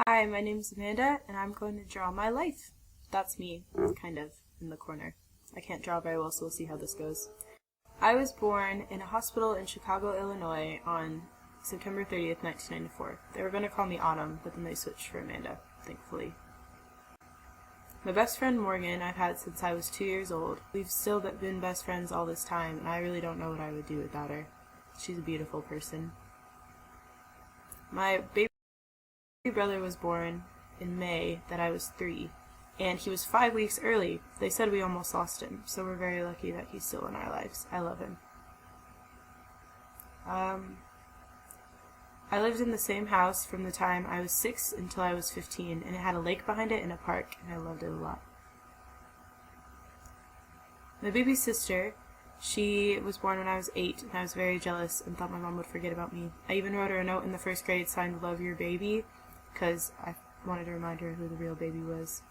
Hi, my name's Amanda, and I'm going to draw my life. That's me, kind of, in the corner. I can't draw very well, so we'll see how this goes. I was born in a hospital in Chicago, Illinois on September 30th, 1994. They were going to call me Autumn, but then they switched for Amanda, thankfully. My best friend Morgan I've had since I was 2 years old. We've still been best friends all this time, and I really don't know what I would do without her. She's a beautiful person. My baby brother was born in May that I was 3, and he was 5 weeks early. They said we almost lost him, so we're very lucky that he's still in our lives. I love him. I lived in the same house from the time I was 6 until I was 15, and it had a lake behind it and a park, and I loved it a lot. My baby sister, she was born when I was 8, and I was very jealous and thought my mom would forget about me. I even wrote her a note in the first grade signed "Love Your Baby," because I wanted to remind her who the real baby was.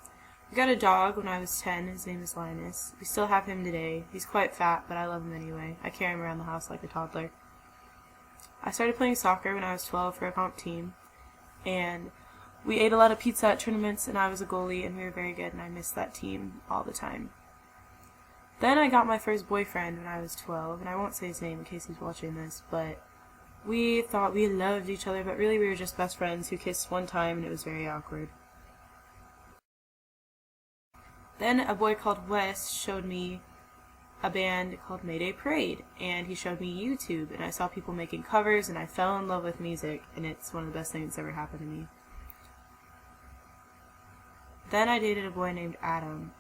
We got a dog when I was 10. His name is Linus. We still have him today. He's quite fat, but I love him anyway. I carry him around the house like a toddler. I started playing soccer when I was 12 for a comp team, and we ate a lot of pizza at tournaments, and I was a goalie, and we were very good, and I missed that team all the time. Then I got my first boyfriend when I was 12, and I won't say his name in case he's watching this, but we thought we loved each other, but really we were just best friends who kissed one time, and it was very awkward. Then a boy called Wes showed me a band called Mayday Parade, and he showed me YouTube, and I saw people making covers, and I fell in love with music, and it's one of the best things that's ever happened to me. Then I dated a boy named Adam.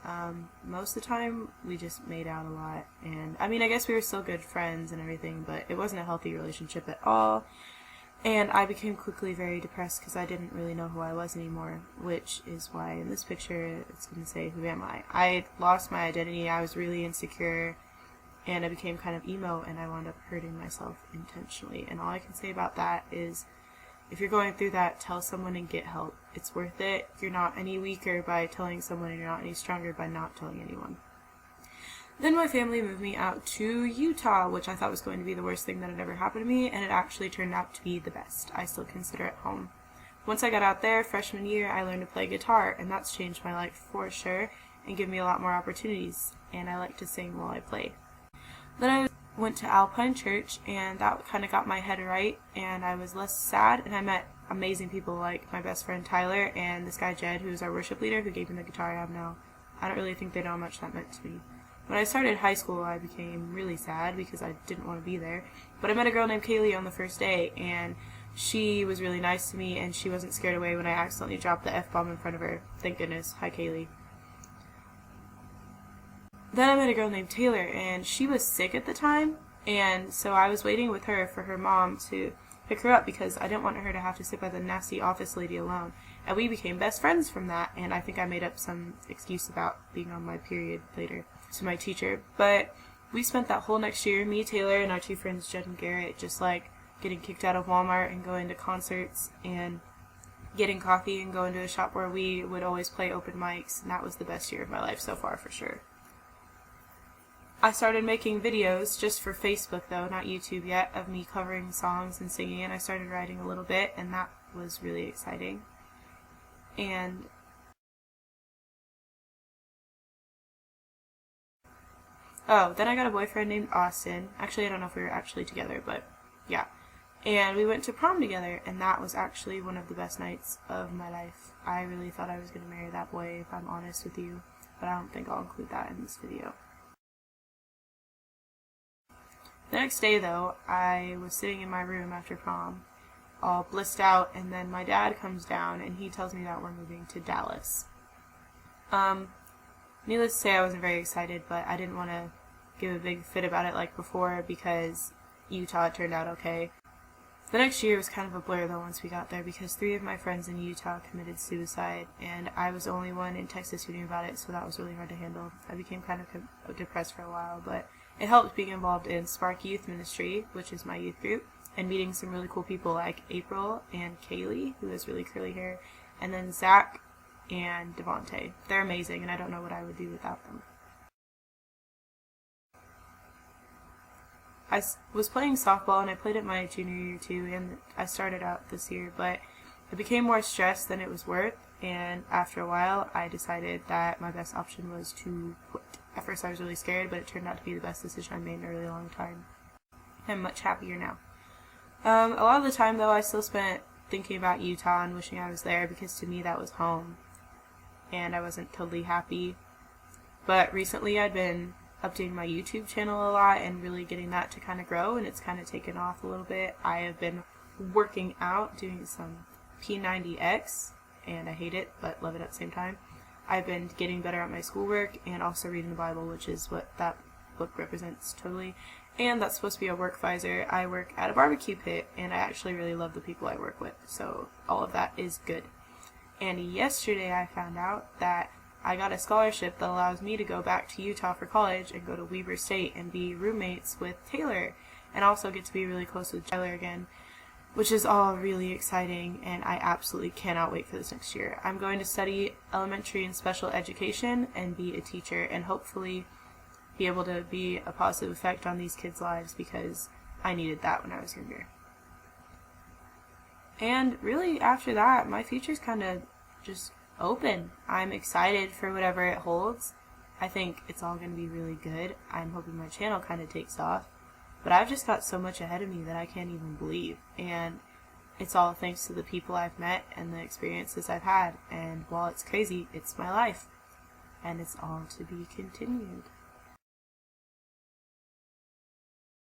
Most of the time, we just made out a lot, and I guess we were still good friends and everything, but it wasn't a healthy relationship at all, and I became quickly very depressed because I didn't really know who I was anymore, which is why in this picture it's going to say, "Who am I?" I lost my identity, I was really insecure, and I became kind of emo, and I wound up hurting myself intentionally, and all I can say about that is, if you're going through that, tell someone and get help. It's worth it. You're not any weaker by telling someone, and you're not any stronger by not telling anyone. Then my family moved me out to Utah, which I thought was going to be the worst thing that had ever happened to me, and it actually turned out to be the best. I still consider it home. Once I got out there, freshman year, I learned to play guitar, and that's changed my life for sure, and given me a lot more opportunities, and I like to sing while I play. Then I went to Alpine Church, and that kind of got my head right, and I was less sad, and I met amazing people like my best friend Tyler and this guy Jed, who's our worship leader, who gave me the guitar I have now. I don't really think they know how much that meant to me. When I started high school, I became really sad because I didn't want to be there, but I met a girl named Kaylee on the first day, and she was really nice to me, and she wasn't scared away when I accidentally dropped the F-bomb in front of her. Thank goodness. Hi, Kaylee. Then I met a girl named Taylor, and she was sick at the time, and so I was waiting with her for her mom to pick her up because I didn't want her to have to sit by the nasty office lady alone. And we became best friends from that, and I think I made up some excuse about being on my period later to my teacher. But we spent that whole next year, me, Taylor, and our two friends, Jed and Garrett, just like getting kicked out of Walmart and going to concerts and getting coffee and going to a shop where we would always play open mics, and that was the best year of my life so far for sure. I started making videos just for Facebook though, not YouTube yet, of me covering songs and singing, and I started writing a little bit, and that was really exciting. And then I got a boyfriend named Austin. Actually, I don't know if we were actually together, but yeah. And we went to prom together, and that was actually one of the best nights of my life. I really thought I was going to marry that boy, if I'm honest with you, but I don't think I'll include that in this video. The next day, though, I was sitting in my room after prom, all blissed out, and then my dad comes down, and he tells me that we're moving to Dallas. Needless to say, I wasn't very excited, but I didn't want to give a big fit about it like before because Utah turned out okay. The next year was kind of a blur, though, once we got there, because 3 of my friends in Utah committed suicide, and I was the only one in Texas who knew about it, so that was really hard to handle. I became kind of depressed for a while, but it helped being involved in Spark Youth Ministry, which is my youth group, and meeting some really cool people like April and Kaylee, who has really curly hair, and then Zach and Devontae. They're amazing, and I don't know what I would do without them. I was playing softball, and I played it my junior year too, and I started out this year, but it became more stress than it was worth, and after a while I decided that my best option was to quit. At first I was really scared, but it turned out to be the best decision I made in a really long time. I'm much happier now. A lot of the time though I still spent thinking about Utah and wishing I was there, because to me that was home, and I wasn't totally happy. But recently I'd been updating my YouTube channel a lot and really getting that to kind of grow, and it's kind of taken off a little bit. I have been working out, doing some P90X, and I hate it but love it at the same time. I've been getting better at my schoolwork and also reading the Bible, which is what that book represents totally. And that's supposed to be a work visor. I work at a barbecue pit, and I actually really love the people I work with, so all of that is good. And yesterday I found out that I got a scholarship that allows me to go back to Utah for college and go to Weber State and be roommates with Taylor, and also get to be really close with Tyler again, which is all really exciting, and I absolutely cannot wait for this next year. I'm going to study elementary and special education and be a teacher, and hopefully be able to be a positive effect on these kids' lives, because I needed that when I was younger. And really after that, my future's kind of just open. I'm excited for whatever it holds. I think it's all going to be really good. I'm hoping my channel kind of takes off. But I've just got so much ahead of me that I can't even believe. And it's all thanks to the people I've met and the experiences I've had. And while it's crazy, it's my life. And it's all to be continued.